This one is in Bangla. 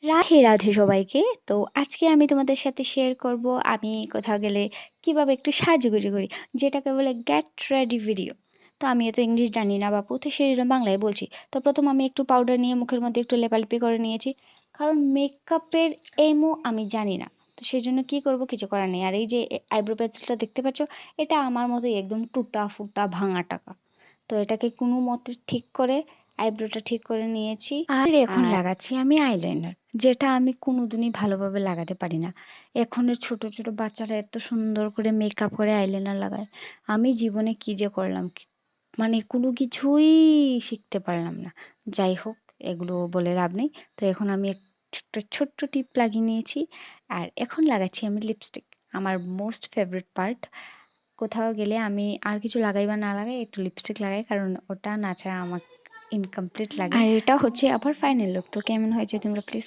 রাধে রাধে সবাইকে। তো আজকে আমি তোমাদের সাথে শেয়ার করব আমি কোথাও গেলে কিভাবে একটু সাজুগুজু করি, যেটাকে বলে গেট রেডি ভিডিও। তো আমি তো ইংলিশ জানি না বাপু, তো সেই জন্য বাংলায় বলছি। তো প্রথম আমি একটু পাউডার নিয়ে মুখের মধ্যে একটু লেপালেপি করে নিয়েছি, কারণ মেকআপের এমও আমি জানি না। তো সেই জন্য কি করব, কিছু করার নেই। আর এই যে আইব্রো পেন্সিলটা দেখতে পাচ্ছ, এটা আমার মতোই একদম টুটা ফুটা ভাঙা টাকা। তো এটাকে কোনো মতে ঠিক করে আইব্রোটা ঠিক করে নিয়েছি। আর এখন লাগাচ্ছি আমি আইলাইনার, যেটা আমি কোনোদিনই ভালোভাবে লাগাতে পারি না। এখনের ছোট ছোট বাচ্চারা এত সুন্দর করে মেকআপ করে আইলাইনার লাগায়, আমি জীবনে কি যে করলাম, মানে কোনো কিছুই শিখতে পারলাম না। যাই হোক, এগুলো বলে লাভ নেই। তো এখন আমি একটা ছোট্ট টিপ লাগিয়ে নিয়েছি, আর এখন লাগাচ্ছি আমি লিপস্টিক। আমার মোস্ট ফেভারিট পার্ট। কোথাও গেলে আমি আর কিছু লাগাই বা না লাগাই, একটু লিপস্টিক লাগাই, কারণ ওটা না ছাড়া আমার ইনকমপ্লিট লাগে। আর এটা হচ্ছে আবার ফাইনাল লুক। তো কেমন হয়েছে তোমরা প্লিজ